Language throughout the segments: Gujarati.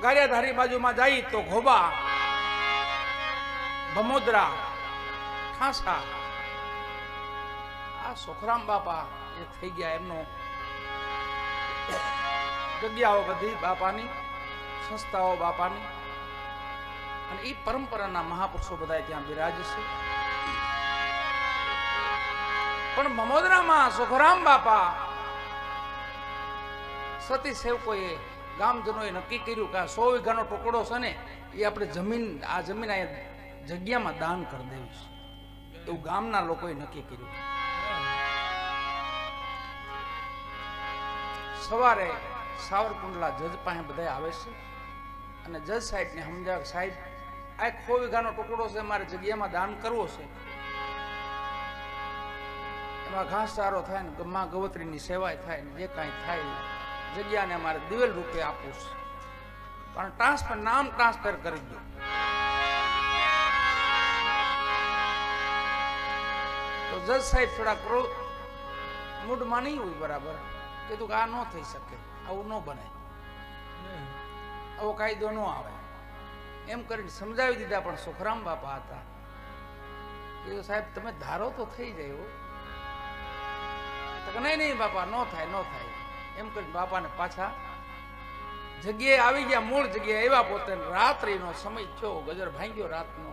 ગારિયાધારી બાજુમાં જાય તો ઘોબા, ભમોદરા, ઠાંસા, આ સુખરામ બાપા એ થઈ ગયા. એમનો જગ્યાઓ બધી બાપાની, સંસ્થાઓ બાપાની, અને એ પરંપરાના મહાપુરુષો બધા ત્યાં બિરાજે છે. પણ ભમોદરામાં સુખરામ બાપા સતી સેવકોએ, ગામજનોએ નક્કી કર્યું કે આ 100 વીઘાનો ટુકડો છે ને એ આપણે જમીન, આ જમીન આ જગ્યામાં દાન કરી દેવી છે, એવું ગામના લોકોએ નક્કી કર્યું. સવારે સાવરકુંડલા જજ પાસે બધા આવે છે અને જજ સાહેબને સમજાવે, સાહેબ આ 100 વીઘાનો ટુકડો છે, મારે જગ્યામાં દાન કરવો છે, એમાં ઘાસચારો થાય ને માં ગવત્રીની સેવાય થાય ને જે કાંઈ થાય જગ્યાને મારે દિવેલ રૂપે આપવું છે, પણ ટ્રાન્સફર, નામ ટ્રાન્સફર કરી દો. તો જજ સાહેબ થોડા મૂડમાં નહીં હોય બરાબર, કીધું કે આ ન થઈ શકે, આવું ન બને, આવો કાયદો ન આવે, એમ કરીને સમજાવી દીધા. પણ સુખરામ બાપા હતા, કીધું સાહેબ તમે ધારો તો થઈ જાય. નહીં નહીં બાપા, ન થાય, ન થાય, એમ કરીને બાપાને પાછા જગ્યાએ આવી ગયા, મૂળ જગ્યાએ આવ્યા. પોતે રાત્રિનો સમય થયો, ગજર ભાંગ્યો રાતનો.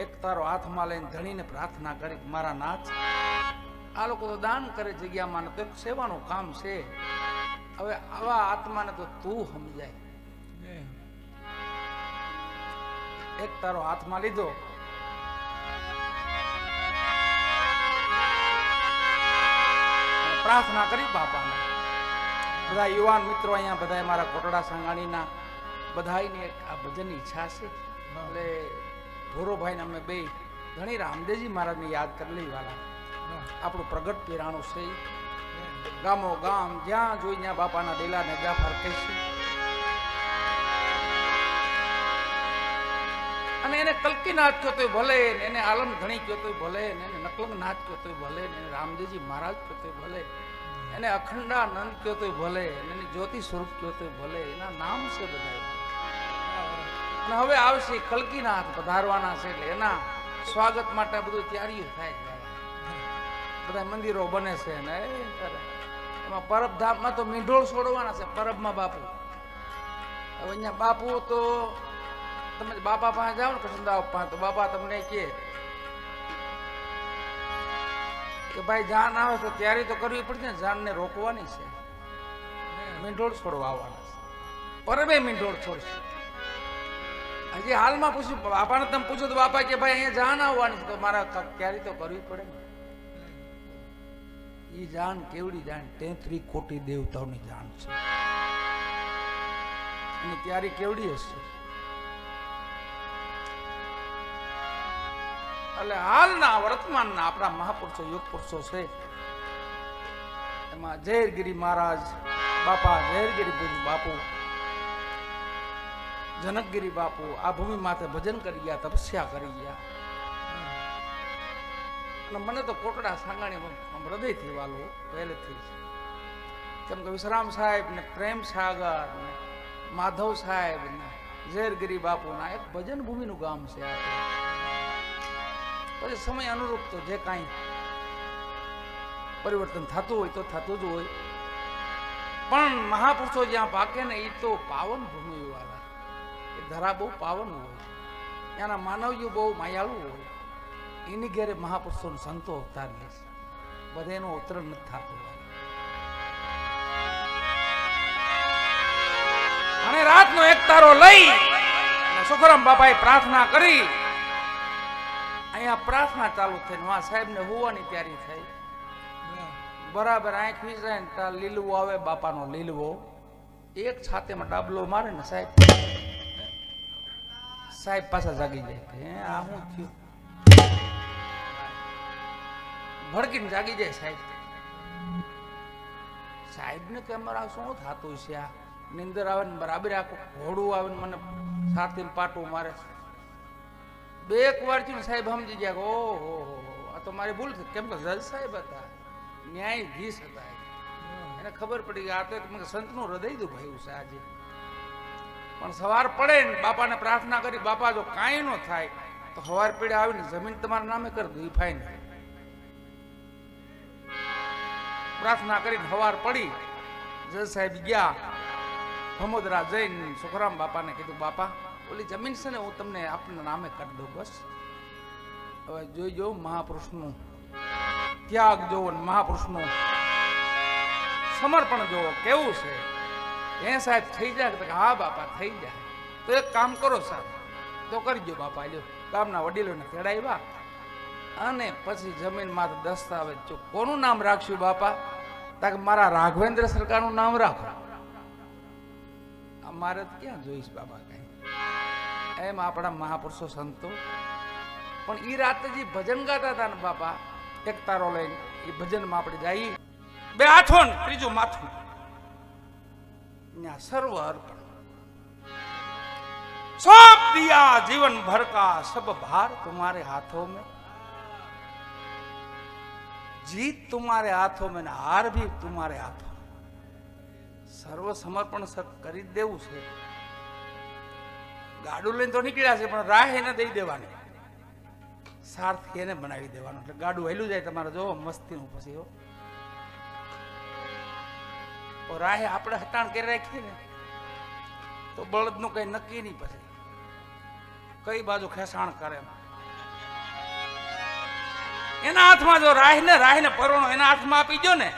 એક તારો હાથમાં લઈને ધણીને પ્રાર્થના કરી, મારા નાથ, આ લોકો તો દાન કરે જગ્યામાં, તો એક સેવાનું કામ છે, હવે આવા આત્માને તો તું સમજાય. એક તારો હાથમાં લીધો, પ્રાર્થના કરી બાપાને. બધા યુવાન મિત્રો અહીંયા, બધા મારા કોટડા સાંગાણીના બધાની આ ભજનની ઈચ્છા છે, એટલે ભોરોભાઈને અમે બે ઘણી રામદેવજી મહારાજને યાદ કરી લઈ વાલા. આપણું પ્રગટ પીરાણું છે, ગામો ગામ જ્યાં જોઈ ત્યાં બાપાના ડેલાને જાફર કહીશું. અને એને કલકી નાચ કહો તોય ભલે, એને આલમ ધણી કહો તોય ભલે, એને નકલંગ નાચ કહો તોય ભલે, એને રામદેવજી મહારાજ કહો તોય ભલે, એને અખંડાનંદ કહો તોય ભલે, એને જ્યોતિ સ્વરૂપ કહો તોય ભલે, એના નામ છે બધા. અને હવે આવશે કલકીનાથ પધારવાના છે, એટલે એના સ્વાગત માટે બધું તૈયારીઓ થાય છે, બધા મંદિરો બને છે ને એમાં પરબધામમાં તો મીંઢોળ છોડવાના છે. પરબમાં બાપુ, હવે અહીંયા બાપુ તો તમે બાપા પાસે જાઓ ને કૃષ્ણદાસ પાસે, તો બાપા તમને કે ભાઈ જાન આવે તો તૈયારી તો કરવી પડશે ને, જાનને રોકવાની છે, મીંઢોળ છોડવા આવવાના છે. પરબે મીંઢોળ છોડશે. હજી હાલમાં પૂછ્યું બાપાને, તમે પૂછો તો બાપા કે ભાઈ અહીંયા જાન આવવાની છે, તો મારા તૈયારી તો કરવી પડે ને. એ જાન કેવડી જાન, 33 કોટી દેવતાઓની જાન છે, એની તૈયારી કેવડી હશે. એટલે હાલના વર્તમાનના આપણા મહાપુરુષો, યોગ પુરુષો છે, એમાં ઝેરગીરી મહારાજ બાપા, ઝેરગીરી બાપુ, જનકગીરી બાપુ આ ભૂમિ માથે ભજન કરી ગયા, તપસ્યા કરી ગયા. અને મને તો કોટડા સાંગાણી હૃદયથી વાલું પહેલેથી, કેમ કે વિશ્રામ સાહેબ ને પ્રેમ સાગર ને માધવ સાહેબ ને ઝેરગીરી બાપુના એક ભજન ભૂમિનું ગામ છે આ. પછી સમય અનુરૂપ તો જે કાંઈ પરિવર્તન થતું હોય તો થતું જ હોય, પણ મહાપુરુષો જ્યાં પાકે ને એ તો પાવન ભૂમિ વાળા, એ ધરા બહુ પાવન હોય, ત્યાંના માનવીઓ બહુ માયાળુ હોય, એની ઘેરે મહાપુરુષો સંતો અવતાર લે છે, બધા એનું અવતરણ નથી થતું. અને રાતનો એક તારો લઈ સુખરામ બાપાએ પ્રાર્થના કરી. અહીંયા પ્રાર્થના ચાલુ થઈને વા સાહેબને હોવાની તૈયારી થઈ. બરાબર આંખ વિચાય ને ત્યાં લીલવો આવે, બાપાનો લીલવો, એક છાતીમાં ડાબલો મારે ને સાહેબ પાછા જાગી જાય. આ શું થયું? ભડકીને જાગી જાય સાહેબ. સાહેબને કે અમારા શું થતું છે? આ નિંદર આવે ને બરાબર આખું ઘોડું આવે ને મને છાતી પાટું મારે. બે એક વાર થયું ને સાહેબ સમજી ગયા, ઓહો આ તો મારી ભૂલ થઈ. કેમ કે જજ સાહેબ હતા, ન્યાયાધીશ હતા, એને ખબર પડી કે આ તો સંતનું હૃદય દુભાયું છે આજે. પણ સવાર પડે ને બાપાને પ્રાર્થના કરી, બાપા જો કાંઈ ન થાય તો સવાર પીડે આવીને જમીન તમારા નામે કરી દો, એ ફાઈન. પ્રાર્થના કરીને સવાર પડી, જજ સાહેબ ગયા, ભમોદરા જઈને સુખરામ બાપાને કીધું, બાપા ઓલી જમીન છે ને હું તમને આપના નામે કરી દઉં, બસ. હવે જોઈજો મહાપુરુષનું ત્યાગ જોવો, મહાપુરુષનું સમર્પણ જોવો કેવું છે. એ સાહેબ થઈ જાય તો હા બાપા થઈ જાય. તો એક કામ કરો સાહેબ, તો કરજો બાપા. લ્યો ગામના વડીલોને તેડાવ્યા અને પછી જમીનમાં દસ્તાવેજ જો કોનું નામ રાખશું બાપા? તાકે મારા રાઘવેન્દ્ર સરકારનું નામ રાખો. અમારે ક્યાં જોઈશ બાબા કઈ. એમ આપણા મહાપુરુષો સંતો પણ ઈ રાતે જે ભજન ગાતા હતા ને બાપા, એક તારો લઈને એ ભજનમાં આપણે જઈએ, બે હાથો ને ત્રીજું માથું, સર્વ અર્પણ, सब दिया जीवन भर का सब भार तुम्हारे हाथों में, जीत तुम्हारे हाथों में, हार भी तुम्हारे हाथों. સર્વ સમર્પણ કરી દેવું છે. ગાડું લઈને તો નીકળ્યા છે પણ રાહ એને દઈ દેવાની, સારથી એને બનાવી દેવાનું. એટલે ગાડું હેલું જાય તમારે જોવો મસ્તીનું. પછી રાહે આપણે હટાણ કરી રાખીએ ને તો બળદનું કઈ નક્કી નહીં. પછી કઈ બાજુ ખેસાણ કરે એના હાથમાં જો રાહને પરોણો એના હાથમાં આપી દો ને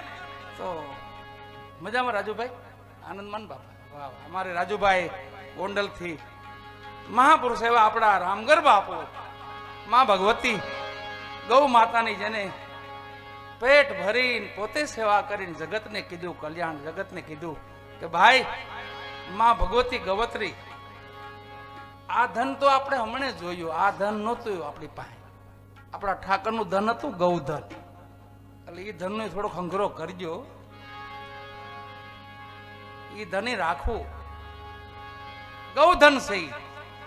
તો મજામાં. રાજુભાઈ આનંદમાન બાપા, વાહ, અમારે રાજુભાઈ ગોંડલ થી મહાપુરુષ એવા આપણા રામગર બાપુ, માં ભગવતી ગૌ માતાની જેને પેટ ભરીને પોતે સેવા કરીને જગતને કીધું કલ્યાણ, જગતને કીધું કે ભાઈ માં ભગવતી ગવત્રી, આ ધન તો આપણે હમણે જોયું, આ ધન નહોતું આપણી પાસે. આપણા ઠાકરનું ધન હતું ગૌધન, એટલે એ ધનનો થોડોક હંગરો કરજો, એ ધન રાખવું. ગૌધન છે,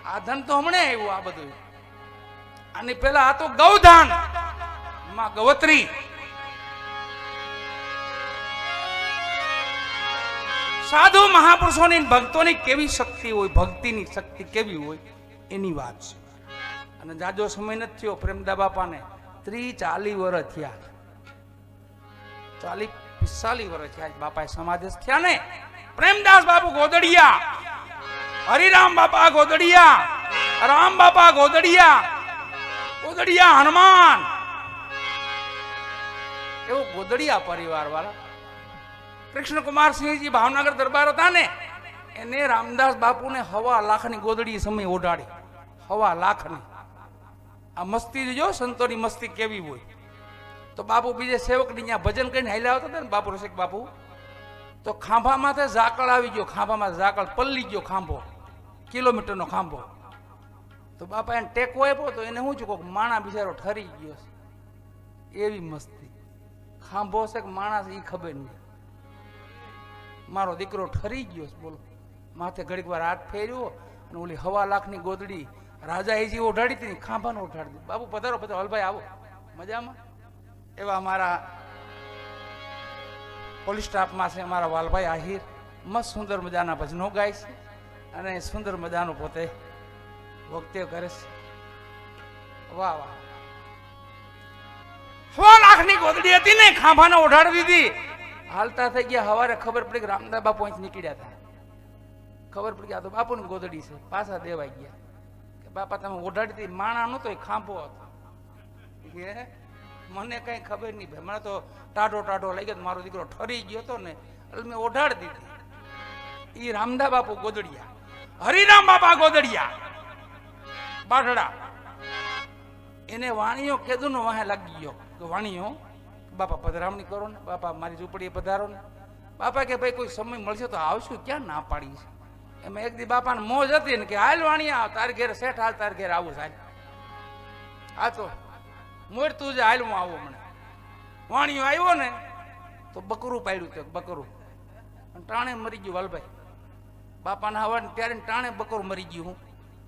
આ ધન તો હમણે આવ્યું. આ બધું આની પેલા આ તો ગૌધન, માં ગવત્રી. સાધુ મહાપુરુષોની ભક્તોની કેવી શક્તિ હોય, ભક્તિની શક્તિ કેવી હોય એની વાત છે. અને જાજો સમય નથી થયો પ્રેમદા બાપાને 30-40 વર્ષ થયા, 40-45 વર્ષ થયા બાપા સમાદેશ થયા ને. પ્રેમદાસ બાપુ ગોદડિયા, હરિરામ બાપા ગોદડિયા, રામ બાપા ગોદડિયા, ગોદડિયા હનુમાન, એવો ગોદડિયા પરિવાર વાળા. કૃષ્ણકુમાર સિંહજી ભાવનગર દરબાર હતા ને, એને રામદાસ બાપુને 1.25 લાખની ગોદડી સમય ઓઢાડી, 1.25 લાખની. આ મસ્તી જો સંતોની મસ્તી કેવી હોય. તો બાપુ બીજે સેવકની ત્યાં ભજન કરીને હાલ્યા આવતા હતા ને બાપુ રસિક બાપુ, તો ખાંભામાં ઝાકળ આવી ગયો, ખાંભામાં ઝાકળ પલ્લી ગયો, ખાંભો કિલોમીટરનો ખાંભો. તો બાપા એને ટેકો આપ્યો તો એને શું છે, કોઈક માણા બિચારો ઠરી ગયો છે. એવી મસ્તી. ખાંભો છે કે માણસ એ ખબર નહીં. મારો દીકરો ઠરી ગયો છે બોલો. માથે ઘડીક વાર હાથ ફેર્યો અને ઓલી 1.25 લાખની ગોદડી રાજા એજી ઓઢાડી હતી, ખાંભાને ઓઢાડી દીધી. બાપુ પધારો પધારો, હલભાઈ આવો, મજામાં. એવા અમારા પોલીસ સ્ટાફમાં છે અમારા વાલભાઈ આહિર, મસ્ત સુંદર મજાના ભજનો ગાય છે અને સુંદર મજાનું પોતે વક્તવ્ય કરે છે. વાહ વાહ. 1.25 લાખની ગોદડી હતી ને, ખાંભાને ઓઢાડી દીધી. હાલતા થઈ ગયા, હવારે ખબર પડી કે રામદાસ બાપુ અહીંથી નીકળ્યા હતા. ખબર પડી આ તો બાપુની ગોદડી છે. પાછા દેવાઈ ગયા કે બાપા તમે ઓઢાડી હતી, માણા નહોતો, એ ખાંભો હતો. મને કઈ ખબર નહીં ભાઈ, મને તો ટાઢો લઈ ગયો. મારો દીકરો ઠરી ગયો હતો ને એટલે મેં ઓઢાડી દીધી. એ રામદાસ બાપુ ગોદડિયા, હરિરામ બાપા ગોદડિયા બાઢડા. એને વાણીઓ કેદું નો વાહે લાગી ગયો કે વાણીઓ બાપા પધરામણી કરો ને, બાપા મારી ઝૂંપડીએ પધારો ને. બાપા કે ભાઈ કોઈ સમય મળશે તો આવશું, ક્યાં ના પાડી છે. એમાં એક દી બાપાને મોજ હતી ને કે હાલ વાણિયા તાર ઘેર શેઠ, હાલ તાર ઘેર આવું સાહેબ. આ તો મોર તું જે હાલ હું આવો. મને વાણિયો આવ્યો ને તો બકરું પાડ્યું, તો બકરું ટાણે મરી ગયું. વાલભાઈ બાપાના હવા ત્યારે ટાણે બકરું મરી ગયું.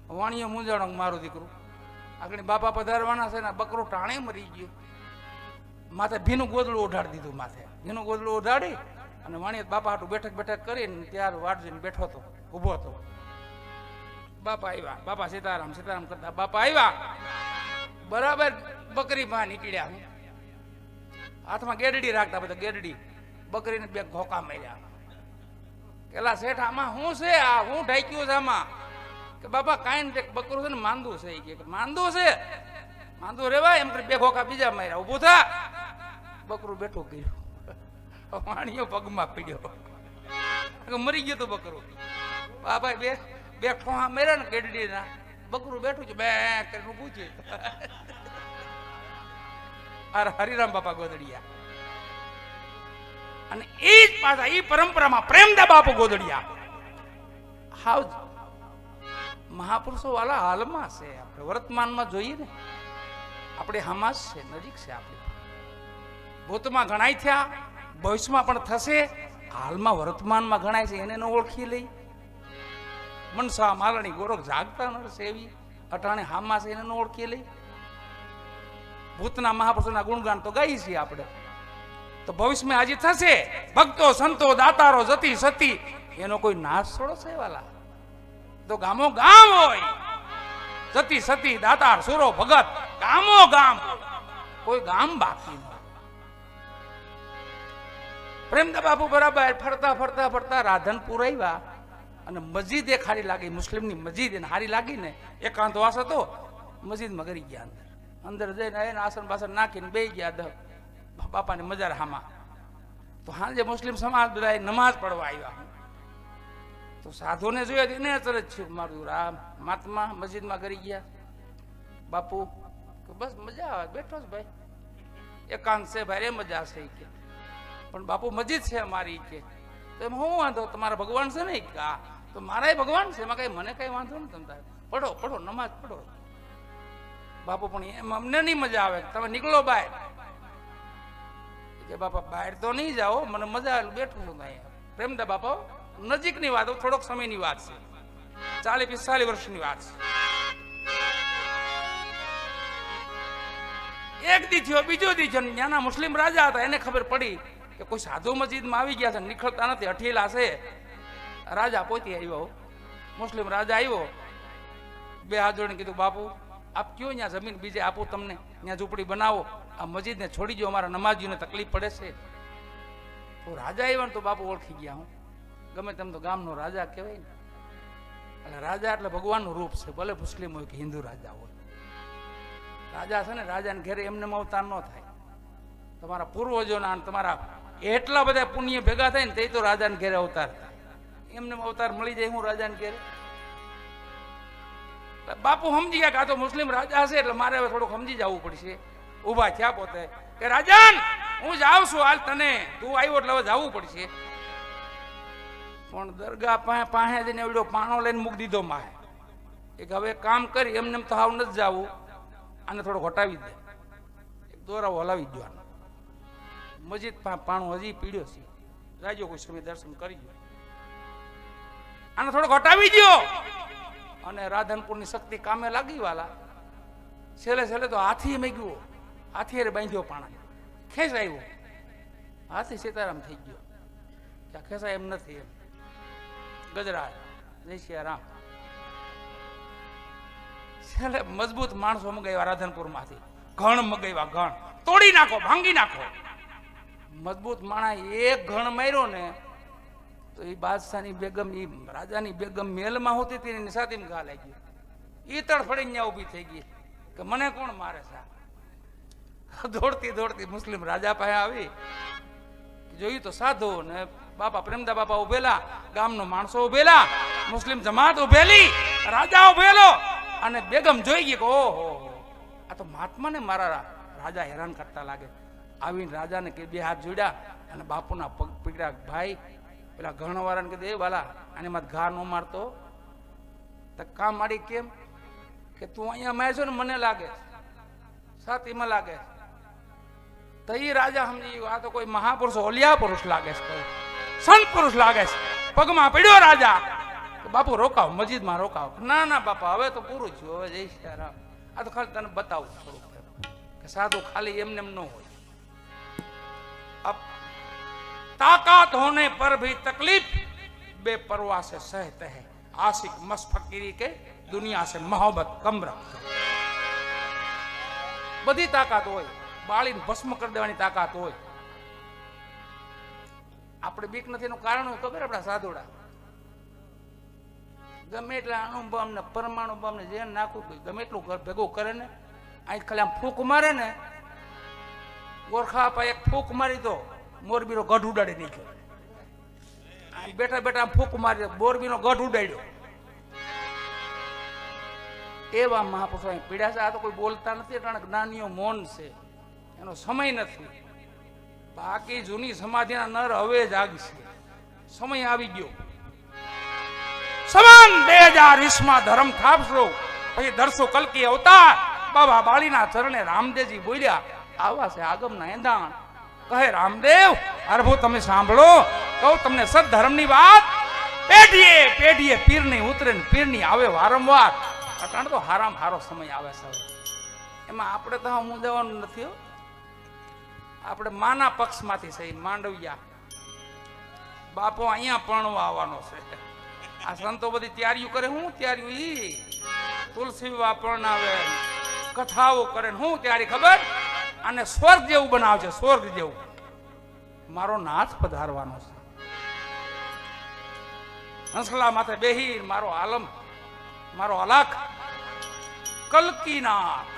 હું વાણિયો મૂંઝાણો મારું દીકરું, આગળ બાપા પધારવાના છે ને બકરું ટાણે મરી ગયું. માથે ભીનું ગોદડું ઓઢાડી દીધું, માથે ભીનું ગોદડું ઓઢાડી અને વાણિયા બાપા હાટું બેઠક કરીને ત્યાર વાટ જોઈને બેઠો હતો, ઊભો હતો. બાપા આવ્યા, બાપા સીતારામ સીતારામ કરતા બાપા આવ્યા, બરાબર બકરી માં નીકળ્યા, હાથમાં ગેરડી રાખતા, બધા ગેરડી બકરીને બે ઘોકા માર્યા. પેલા શેઠ આમાં શું છે, આ હું ઢાંક્યું છે આમાં? કે બાપા કાંઈ નથી, બકરું છે ને માંદું છે. કે માંદું છે, માંદું રેવાય એમ કરી બે ઘોકા બીજા માર્યા. ઊભું થા, બકરું બેઠું કર્યું, વાણીઓ પગમાં પીડ્યો, મરી ગયું તું બકરું. બાપા બે બે ઠોહા માર્યા ને ગેરડી ના, બકરું બેઠું છે, બે કરીને પૂછ્યું. હરિરામ બાપા ગોદડિયા. અને એ જ પાછા એ પરંપરામાં પ્રેમદા બાપુ ગોદડિયા. હાવ મહાપુરુષો વાળા હાલમાં છે, આપણે વર્તમાનમાં જોઈએ ને, આપણે હમાસ છે, નજીક છે. આપણે ભૂતમાં ઘણાય થયા, ભવિષ્યમાં પણ થશે, હાલમાં વર્તમાનમાં ઘણાય છે, એને ન ઓળખી લઈ. મનસા માલણી ગોરખ જાગતા ન સેવી અટાણે હામાં છે, એને ન ઓળખી લઈ. ભૂતના મહાપુરુષોના ગુણગાન તો ગાઈ છીએ આપણે, તો ભવિષ્યમાં હજી થશે. ભક્તો સંતો દાતારો જતી સતી, એનો કોઈ નાશ થોડો છે વાલા. તો ગામો ગામ હોય, જતી સતી દાતાર સુરો ભગત, ગામો ગામ, કોઈ ગામ બાકી ન. પ્રેમદા બાપુ બરાબર ફરતા ફરતા ફરતા રાધનપુર આવ્યા, અને મસ્જિદ એ ખારી લાગી, મુસ્લિમની મસ્જિદ એને હારી લાગી ને, એકાંત વાસ હતો, મસ્જિદમાં કરી ગયા. અંદર જઈને એને આસન બાસન નાખીને બે ગયા બાપાની મજાર હામાં. તો હાજે મુસ્લિમ સમાજ બધા નમાઝ પડવા આવ્યા. તો સાધુને જોયા એને તરત છે, મારું રામ મહાત્મા મસ્જિદમાં કરી ગયા. બાપુ બસ મજા આવે, બેઠો જ ભાઈ, એકાંત છે ભાઈ, એ મજા છે કે. પણ બાપુ મસ્જિદ છે અમારી કે. તો એમ હું વાંધો, તમારા ભગવાન છે ને? હા, તો મારા ભગવાન છે, એમાં કઈ મને કઈ વાંધો નથી. તમે પડો પડો, નમાઝ પડો. બાપુ પણ એમ અમને નહીં મજા આવે, તમે નીકળો બહાર. કે બાપા બહાર તો નહીં જાઓ, મને મજા આવે, બેઠું છું અહીંયા. પ્રેમદા બાપા નજીકની વાત, થોડોક સમયની વાત છે, 40-45 વર્ષની વાત છે. એક દી થયો, બીજો દી થયો, ત્યાંના મુસ્લિમ રાજા હતા, એને ખબર પડી કે કોઈ સાધુ મસ્જિદમાં આવી ગયા છે, નીકળતા નથી, અઠેલા છે. રાજા પોતે આવ્યો, મુસ્લિમ રાજા આવ્યો, બે હાથ જોડીને કીધું, બાપુ આપ કયો ત્યાં જમીન બીજે આપું તમને, ત્યાં ઝૂંપડી બનાવો, આ મસ્જિદને છોડી દો, અમારા નમાજીઓને તકલીફ પડે છે. તો રાજા આવ્યા ને તો બાપુ ઓળખી ગયા, હું ગમે તેમ તો ગામનો રાજા કહેવાય ને. એટલે રાજા એટલે ભગવાનનું રૂપ છે, ભલે મુસ્લિમ હોય કે હિન્દુ રાજા હોય. રાજા છે ને, રાજાને ઘેરે એમને અવતાર ન થાય. તમારા પૂર્વજોના તમારા એટલા બધા પુણ્ય ભેગા થાય ને તે તો રાજાને ઘેરે અવતાર થાય. એમને અવતાર મળી જાય હું રાજાને ઘેરે? બાપુ સમજી ગયા કે આ તો મુસ્લિમ રાજા છે, એટલે મારે હવે થોડુંક સમજી જવું પડશે. ઉભા થયા પોતે કે રાજાન હું જાઉં છું, હાલ તને તું આવ્યો એટલે હવે જવું પડશે. પણ દરગાહ પાસે જઈને એવડો પાણો લઈને મૂકી દીધો માહે. એક હવે કામ કરી, એમને તો હાવ નથી જવું, આને થોડો હટાવી દે, એક દોરાવો હલાવી દો. મસ્જિદ પાણું હજી પીડ્યો છે, જાજો કોઈ સમય દર્શન કરી દો, આને થોડોક હટાવી દો. અને રાધનપુરની શક્તિ કામે લાગી વાલા. છેલ્લે છેલ્લે તો હાથી મેં ગયો, હાથી બાંધ્યો પાણા, ખેસ આવ્યો, હાથી સીતારામ થઈ ગયો. ત્યાં ખેસાય એમ નથી, એમ ગજરાજ જય શ્રી રામ. છેલ્લે મજબૂત માણસો મગાવ્યા રાધનપુરમાંથી, ઘણ મગાવ્યા, ઘણ તોડી નાખો, ભાંગી નાખો. મજબૂત માણા એક ઘણ માર્યો ને તો એ બાદશાહની બેગમ, એ રાજાની બેગમ મેલમાં હોતી હતી, એની સાથેમાં ઘા લાગી, એ તડફડી ત્યાં ઊભી થઈ ગઈ કે મને કોણ મારે છે. દોડતી દોડતી મુસ્લિમ રાજા પાસે આવી, જોયું તો સાધુ ને બાપા પ્રેમદા બાપા ઉભેલા, ગામનો માણસો ઉભેલા, મુસ્લિમ જમાત ઉભેલી, રાજા ઉભેલો. અને બેગમ જોઈ ગઈ કે ઓહો, આ તો મહાત્માને મારા રાજા હેરાન કરતા લાગે. આવીને રાજાને કે બે હાથ જોડ્યા અને બાપુના પગ પીડ્યા. ભાઈ પેલા ઘણવાળાને કીધું, એ વાલા આને માં ઘા ન મારતો, તો કામ મારી કેમ કે તું અહીંયા માર છો ને મને લાગે સાથીમાં લાગે. તો એ રાજા સમજી ગયો, આ તો કોઈ મહાપુરુષ ઓલિયા પુરુષ લાગે છે, કોઈ સંત પુરુષ લાગે છે. પગમાં પડ્યો રાજા, બાપુ રોકાવ, મસ્જિદમાં રોકાવ. ના ના બાપા હવે તો પૂરું થયું, હવે જય શ્રી રામ. આ તો ખાલી તને બતાવું થોડુંક કે સાધુ ખાલી એમને એમ ન હોય. अब ताकत होने पर भी तकलीफ बेपरवाह से सहते हैं, आशिक मस्त फकीरी के दुनिया से मोहब्बत कम रखते बधी ताकत હોય બાળીને ભસ્મ કરી દેવાની તાકાત હોય આપણે બીક નથી એનું કારણ હોય ખબર આપણા સાધુડા ગમે એટલા અણુ બોમ્બ ને પરમાણુ બોમ્બ ને જે નાખવું ગમે એટલું ભેગું કરે ને અહીં ખાલી આમ ફૂંક મારે ને ગોરખા આપા એક ફૂંક મારી તો મોરબીનો ગઢ ઉડાડી નાખ્યો બેઠા બેઠા ફૂંક મારી મોરબીનો ગઢ ઉડાડ્યો એવા મહાપુરુષો પીડ્યા છે આ તો કોઈ બોલતા નથી એટલે જ્ઞાનીઓ મૌન છે એનો સમય નથી બાકી જૂની સમાધિના નર હવે જાગશે સમય આવી ગયો સમાન 2020 ધર્મ થાપશો પછી દરસો કલકી અવતાર બાબા બાળીના ચરણે રામદેવજી બોલ્યા આવા છે આગમના એંધાણ કહે રામદેવ અરભુ તમે સાંભળો કહું તમને સદધર્મની વાત પેઢીએ પેઢીએ પીરની ઉતરે ને પીરની આવે વારંવાર અટાણ તો હારામ હારો સમય આવે છે એમાં આપણે તો મૂંઝાવાનું નથી આપણે માના પક્ષમાંથી છે માંડવિયા બાપો અહીંયા પરણવા આવવાનો છે આ સંતો બધી તૈયારીઓ કરે હું તૈયારીઓ ઈ તુલસી વિવાહ પરણાવે કથાઓ કરે હું તૈયારી ખબર અને સ્વર્ગ જેવું બનાવશે સ્વર્ગ જેવું મારો નાથ પધારવાનો છે હંસલા માથે બેહી મારો આલમ મારો અલાખ કલકીનાથ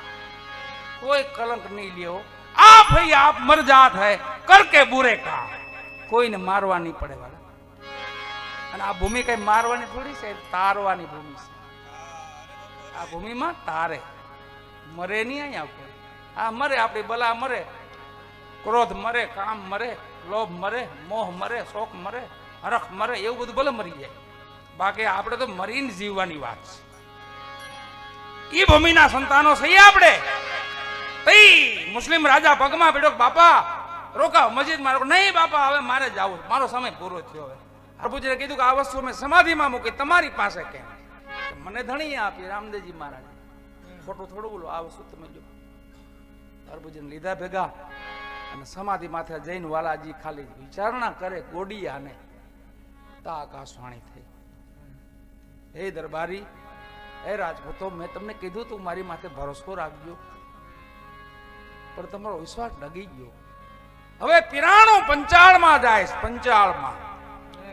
કોઈ કલંક નહીં લ્યો आप ही आप मर जात है करके बुरे काम કોઈને મારવા નહીં પડે વાળા અને આ ભૂમિ કઈ મારવાની થોડી છે તારવાની ભૂમિ છે આ ભૂમિમાં તારે મરે નહીં અહીંયા કોઈ આ મરે આપણી બલા મરે ક્રોધ મરે કામ મરે લોભ મરે મોહ મરે શોક મરે હરખ મરે એવું બધું ભલે મરી જાય બાકી આપણે તો મરીને જીવવાની વાત છે એ ભૂમિના સંતાનો છીએ આપણે મુસ્લિમ રાજા પગમાં બેઠો બાપા રોકાવ મસ્જિદ માં રોકો નહીં બાપા હવે મારે જવું મારો સમય પૂરો થયો હવે પ્રભુજીને કીધું કે આ વસ્તુ મેં સમાધિમાં મૂકી તમારી પાસે કેમ મને ધણી આપી રામદેવજી મહારાજ ખોટું થોડું બોલો આ વસ્તુ તમે જો પ્રભુજીને લીધા ભેગા અને સમાધિ માથે જઈને વાલાજી ખાલી વિચારણા કરે ગોડિયાને તા આકાશવાણી થઈ હે દરબારી હે રાજપૂતો મેં તમને કીધું તું મારી માથે ભરોસો રાખજો પણ તમારો વિશ્વાસ ડગી ગયો હવે પિરાણો પંચાળમાં જાય પંચાળમાં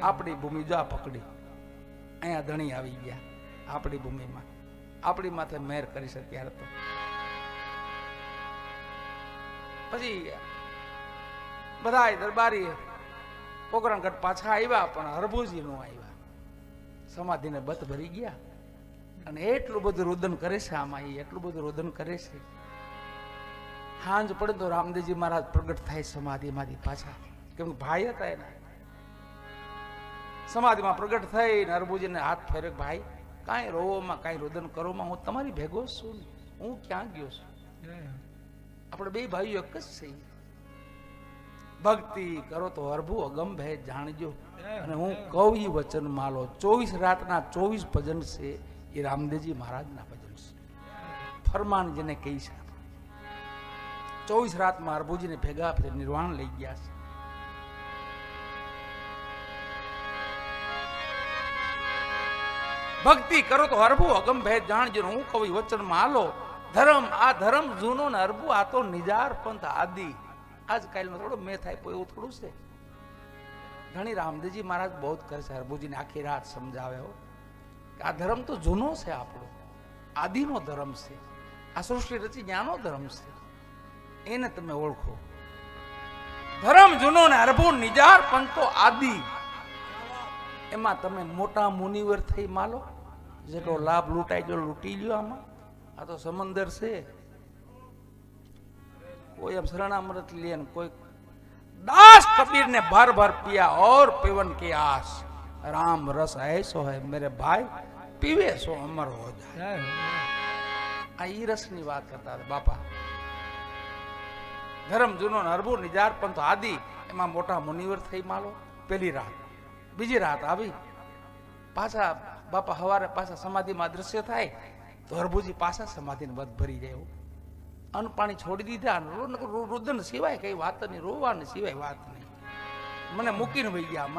આપણી ભૂમિ જા પકડી અહીંયા ધણી આવી ગયા આપણી ભૂમિમાં આપણી માથે મેર કરી છે ત્યારે તો પછી બધા દરબારી પોકરણગઢ પાછા આવ્યા પણ હરભુજી નો આવ્યા સમાધિને બત ભરી ગયા અને એટલું બધું રુદન કરે છે આમાં એટલું બધું રુદન કરે છે હાંજ પડે તો રામદેવજી મહારાજ પ્રગટ થાય સમાધિમાંથી પાછા કેમ ભાઈ હતા એના સમાધિમાં પ્રગટ થઈ હરભુજીને હાથ ફેરે ભાઈ કાંઈ રોવોમાં કાંઈ રુદન કરોમાં હું તમારી ભેગો છું હું ક્યાં ગયો છું આપણે બે ભાઈઓ એક જ છે ભક્તિ કરો તો હરભુ અગમ ભે જાણજો અને હું કહું ઈ વચન માલો 24 રાતના 24 ભજન છે એ રામદેવજી મહારાજના ભજન છે ફરમાન જેને કહી છે 24 રાતમાં હરભુજીને ભેગા નિર્વાણ લઈ ગયા છે ભક્તિ કરો તો હરભુ અગમ ભેદ જાણજો હું કહું વચન માં હાલો ધર્મ આ ધર્મ જૂનો ને હરભુ આ તો નિજાર પંથ આદિ આજકાલમાં થોડો મેં થાય એવું થોડું છે ઘણી રામદેવજી મહારાજ બહુ કરે છે હરભુજીને આખી રાત સમજાવે કે આ ધર્મ તો જૂનો છે આપણો આદિનો ધર્મ છે આ સૃષ્ટિ રચી જ્ઞાનો ધર્મ છે એને તમે ઓળખો ધર્મ જૂનો ને હરભુ નિજાર પંથ તો આદિ એમાં તમે મોટા મુનિવર થઈ માલો જેટલો લાભ લૂંટાઈ ગયો લૂંટી લ્યો આમાં આ તો સમંદર છે કોઈ એમ શરણામૃત લે ને કોઈ દાસ કબીર ને ભર ભર पिया और पीवन की आस राम रस ऐसो है मेरे भाई पीवे सो अमर हो जाए આ ઈ રસ ની વાત કરતા હતા બાપા ધર્મ જૂનો હરભુ નિજાર પંથ આદિ એમાં મોટા મુનિવર થઈ માલો પેલી રાત બીજી રાત આવી પાછા બાપા હવારે પાછા સમાધિમાં દ્રશ્ય થાય તો હરભુજી પાછા સમાધિને બધ ભરી જાય અન્ન પાણી છોડી દીધા રુદન સિવાય કઈ વાત નહીં રોવાની સિવાય વાત નહીં મને મૂકીને વહી ગયા,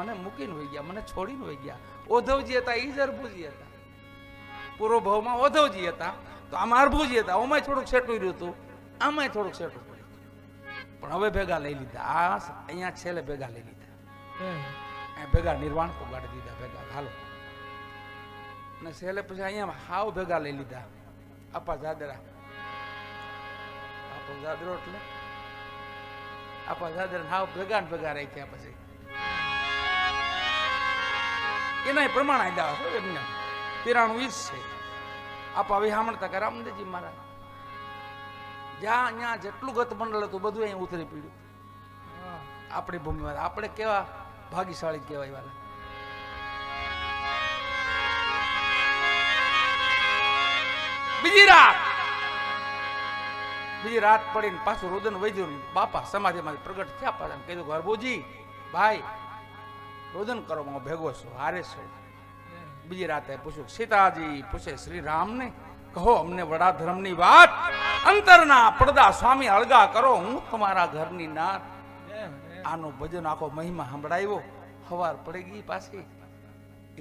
મને છોડીને વહી ગયા. ઓધવજી હતા ઈ જ અરભુજી હતા. પૂર્વ ભાવમાં ઓધવજી હતા, તો આમાં અરભુજી હતા. આમાંય થોડુંક સેટું રહ્યું હતું, આમાંય થોડુંક સેટું પડ્યું, પણ હવે ભેગા લઈ લીધા. આ અહીંયા છેલ્લે ભેગા લઈ લીધા, ભેગા નિર્વાણ પોગાડી દીધા ભેગા. હાલો, અને છેલ્લે પછી અહીંયા હાવ ભેગા લઈ લીધા. આપા જાદરા, આપો જાદરો એટલે આપા જાદરા હાવ ભેગા ને ભેગા રાખ્યા. પછી એના પ્રમાણ આપ્યા છો એમને 93 છે. આપા હવે સાંભળતા કે રામદેવજી મહારાજ જ્યાં અહીંયા જેટલું ગત મંડળ હતું બધું અહીંયા ઉતરી પડ્યું આપણી ભૂમિમાં. આપણે કેવા ભાગ્યશાળી કહેવાય વાલા. બીજી રાત પડીને પાછું રુદન વૈદ્યું. બાપા સમાધિમાંથી પ્રગટ થયા, પાછા કીધું હરભુજી ભાઈ રુદન કરો, હું ભેગો છું, હારે છું. બીજી રાતે પૂછ્યું, સીતાજી પૂછે શ્રી રામને, કહો અમને વડા ધર્મની વાત, અંતરના પડદા સ્વામી અળગા કરો, હું તમારા ઘરની નાથ. આનું ભજન આખો મહિમા સંભળાવ્યો. સવાર પડી ગઈ પાછી.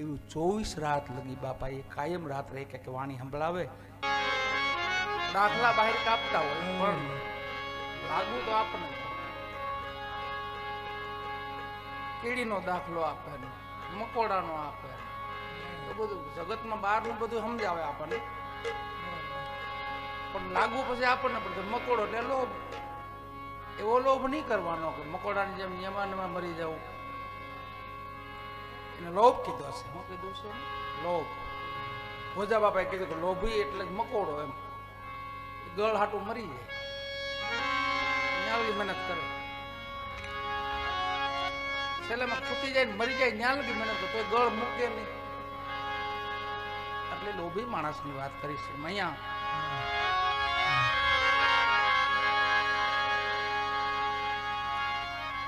એવું 24 રાત લગી બાપા એ કાયમ રાત્રે એક વાણી સંભળાવે. દાખલા બહાર કાપતા હોય પણ લાગુ તો આપણને. કીડીનો દાખલો આપે, મકોડાનો આપે, તો બધું જગતમાં બહારનું બધું સમજાવે આપણને, પણ લાગુ પછી આપણને પડે. મકોડો એટલે લોભ. એવો લોભ નહીં કરવાનો કે મકોડાની જેમ યમાનમાં મરી જવું. એને લોભ કીધો છે. શું કીધું છે? લોભ. ભોજા બાપાએ કીધું કે લોભી એટલે મકોડો, એમ ગળ હાટું મરી જાય, ન્યાલગી મહેનત કરે, છેલ્લેમાં ખૂટી જાય ને મરી જાય, ન્યાલગી મહેનત કરે તો ગળ મૂકે નહીં. એટલે લોભી માણસની વાત કરી છે અહીંયા.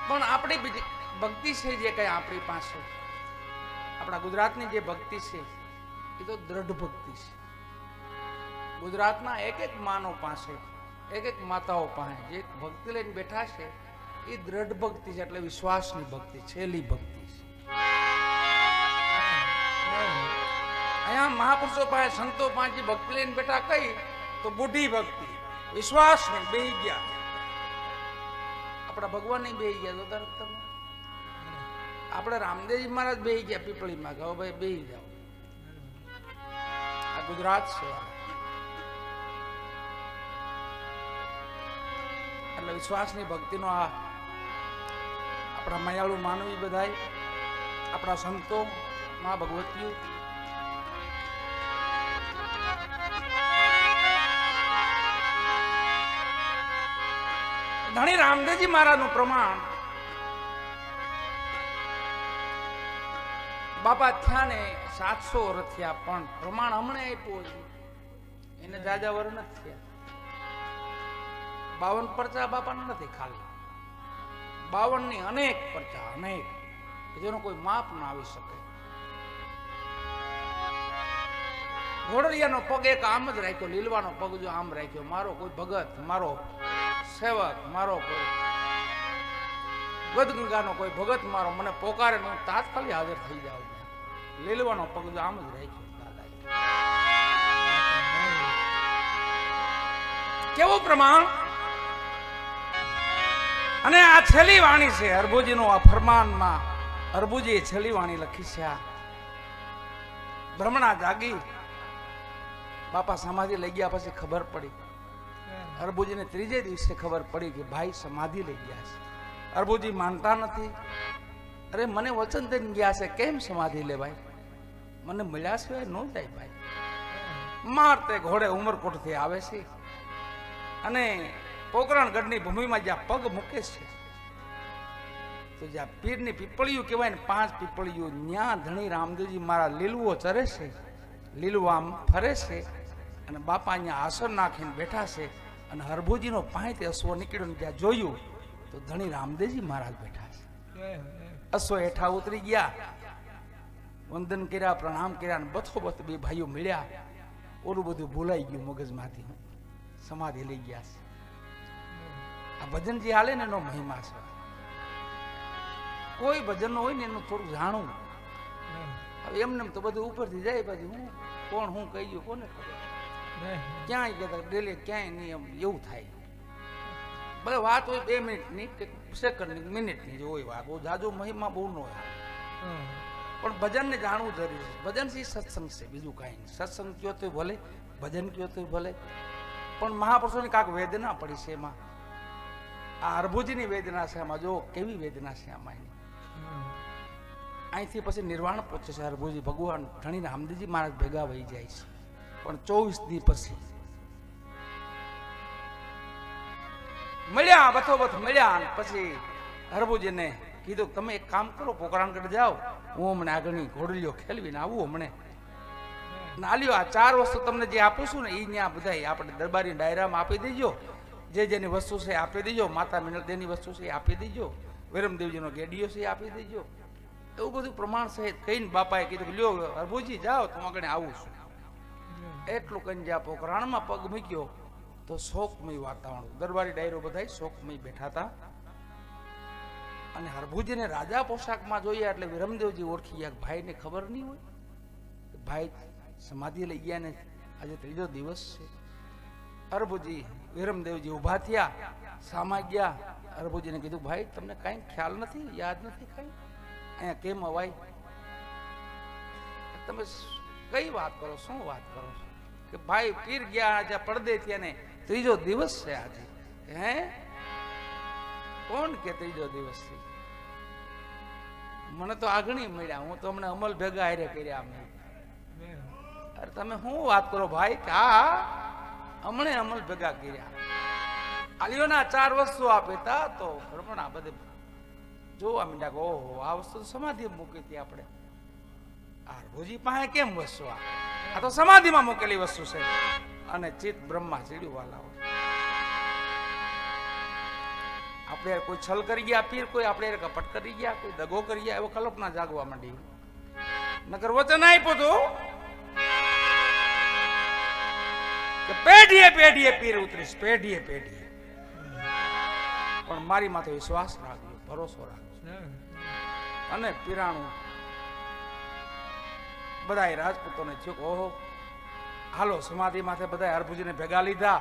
પણ આપણી બીજી ભક્તિ છે જે કઈ આપણી પાસે, આપણા ગુજરાતની જે ભક્તિ છે એ તો દ્રઢ ભક્તિ છે. ગુજરાતના એક માનો પાસે, એક માતાઓ પાસે જે ભક્તિ લઈને બેઠા છે એ દ્રઢ ભક્તિ છે, એટલે વિશ્વાસની ભક્તિ, છેલ્લી ભક્તિ છે. અહીંયા મહાપુરુષો પાસે, સંતો પાસે ભક્તિ લઈને બેઠા કઈ તો બુઢી ભક્તિ, વિશ્વાસ નહીં, બેહી ગયા. આપણા ભગવાન નહીં બેહી ગયા તો તરત તમે આપણે રામદેવજી મહારાજ બેહી ગયા પીપળીમાં, કહો ભાઈ બેહી જાઓ. આ ગુજરાત છે. એટલે વિશ્વાસની ભક્તિનો આ આપણા મયાળુ માનવી બધાય, આપણા સંતો, મા ભગવતીઓ, ધણી રામદેવજી મહારાજનું પ્રમાણ બાપા થયા ને 700 વર્ષ થયા, પણ પ્રમાણ હમણાં આપ્યું છે એને જાજા વર નથી થયા. 52 પરચા બાપાના નથી, ખાલી 52 ની અનેક પરચા, અનેક, જેનો કોઈ માપ ના આવી શકે. ઘોડલિયાનો પગ એક આમ જ રાખ્યો, લીલવાનો પગ જો આમ રાખ્યો. મારો કોઈ ભગત, મારો સેવક, મારો કોઈ ગદગંગાનો કોઈ ભગત મારો મને પોકારે હું તાત્કાલિક હાજર થઈ જાઉં. લીલવાનો પગ જો આમ જ રાખ્યો દાદા. કેવું પ્રમાણ! અને આ છેલ્લી વાણી છે હરભુજીનું. આ ફરમાનમાં હરભુજીએ છેલ્લી વાણી લખી છે. આ બ્રહ્મણા જાગી, બાપા સમાધિ લઈ ગયા પછી ખબર પડી. હરભુજીને ત્રીજે દિવસે ખબર પડી કે ભાઈ સમાધિ લઈ ગયા છે. હરભુજી માનતા નથી. અરે મને વચન દઈને ગયા છે, કેમ સમાધિ લેવાય? મને મળ્યા સિવાય ન જાય ભાઈ. મારતે ઘોડે ઉમરકોટથી આવે છે અને પોકરણગઢની ભૂમિમાં જ્યાં પગ મૂકે છે તો જ્યાં પીરની પીપળીયું કહેવાય ને, 5 પીપળીયું, ત્યાં ધણી રામદેવજી મારા લીલવો ચરે છે, લીલવામ ફરે છે, અને બાપા અહીંયા આસન નાખીને બેઠા છે. અને હરભુજીનો પાંચે અશ્વ નીકળ્યો ને ત્યાં જોયું તો ધણી રામદેવજી મહારાજ બેઠા છે. અશ્વ હેઠા ઉતરી ગયા, વંદન કર્યા, પ્રણામ કર્યા, અને બથોબથ બે ભાઈઓ મળ્યા. ઓલું બધું ભૂલાઈ ગયું મગજમાંથી, સમાધિ લઈ ગયા છે. આ ભજન જે હાલે ને એનો મહિમા છે. કોઈ ભજન હોય ને એનું થોડું જાણવું. હવે એમને તો બધું ઉપરથી જાય પછી હું કોણ હું કહી ગયું કોને ખબર. ક્યાંય કહેતા ડેલી ક્યાંય નહીં એમ એવું થાય. ભલે વાત હોય 2 મિનિટની કે સેકન્ડની મિનિટની જે હોય વાત બહુ જાજો મહિમા બહુ ન હોય. પણ ભજનને જાણવું જરૂરી છે. ભજન છે સત્સંગ છે, બીજું કાંઈ નહીં. સત્સંગ કયો તો ભલે, ભજન કયો તો ભલે, પણ મહાપુરુષોની કાંક વેદના પડી છે એમાં. આ અરભુજીની વેદના છે આમાં. જો કેવી વેદના છે આમાં એની. અહીંથી પછી નિર્વાણ પહોંચે છે અરભુજી. ભગવાન ધણીને રામદેવજી મહારાજ ભેગા વહી જાય છે, પણ 24 દી પછી મળ્યા, બથોબથ મળ્યા. પછી અરભુજીને કીધું તમે એક કામ કરો, પોકરાણગઢ જાઓ, હું હમણે આગળની ઘોડલીઓ ખેલવીને આવું હમણે. નાલ્યો આ 4 વસ્તુ તમને જે આપું છું ને એ ત્યાં બધા આપણે દરબારી ડાયરામાં આપી દેજો. જે જેની વસ્તુ છે આપી દેજો. માતા મિનળદેવની વસ્તુ છે આપી દેજો. વિરમદેવજીનો ગેડિયો છે આપી દેજો. એવું બધું પ્રમાણ સહિત કહીને બાપાએ કીધું કે લ્યો અરભુજી જાઓ, તો આગળ આવું છું. એટલું કહીને જ્યાં પોકરાણમાં પગ મૂક્યો તો શોકમય વાતાવરણ. દરબારી ડાયરો બધા શોકમય બેઠા હતા. અને અરભુજીને રાજા પોશાકમાં જોઈએ એટલે વિરમદેવજી ઓળખી ગયા. ભાઈને ખબર નહીં હોય કે ભાઈ સમાધિ લઈ ગયા ને આજે 3જો દિવસ છે. અરભુજી વિરમદેવજી ઉભા થયા, સામા ગયા. અરભુજીને કીધું ભાઈ તમને કાંઈ ખ્યાલ નથી, યાદ નથી કાંઈ? અહીંયા કેમ અવાય? તમે કઈ વાત કરો, શું વાત કરો છો? કે ભાઈ પીર ગયા આજે પડદે થયા ને 3જો દિવસ છે આજે. હે કોણ કે 3જો દિવસ છે? મને તો આગણી મળ્યા, હું તો હમણાં અમલ ભેગા હારે કર્યા. અરે તમે શું વાત કરો ભાઈ? કે હા હમણે અમલ ભેગા કર્યા. આલિયોના 4 વસ્તુ આપે તા તો ભ્રમણા બધે જોવા માંડ્યા કે ઓહો આ વસ્તુ તો સમાધિ મૂકી હતી આપણે. અરભુજી પાસે કેમ વસ્તુ? આ તો સમાધિમાં મૂકેલી વસ્તુ છે. અને ચિત્ત બ્રહ્મા ચીડ્યું વાલાઓ. આપણે કોઈ છલ કરી ગયા પીર, કોઈ આપણે કપટ કરી ગયા, કોઈ દગો કરી ગયા, એવો કલ્પના જાગવા માંડી. નકર વચન આપ્યું હતું કે પેઢીએ પેઢીએ પીર ઉતરીશ, પેઢીએ પેઢીએ. પણ મારી માથે વિશ્વાસ રાખજો, ભરોસો રાખજો. અને પીરાણું બધા રાજપૂતોને થયું કે ઓહો હાલો સમાધિ માથે બધા અરભુજીને ભેગા લીધા.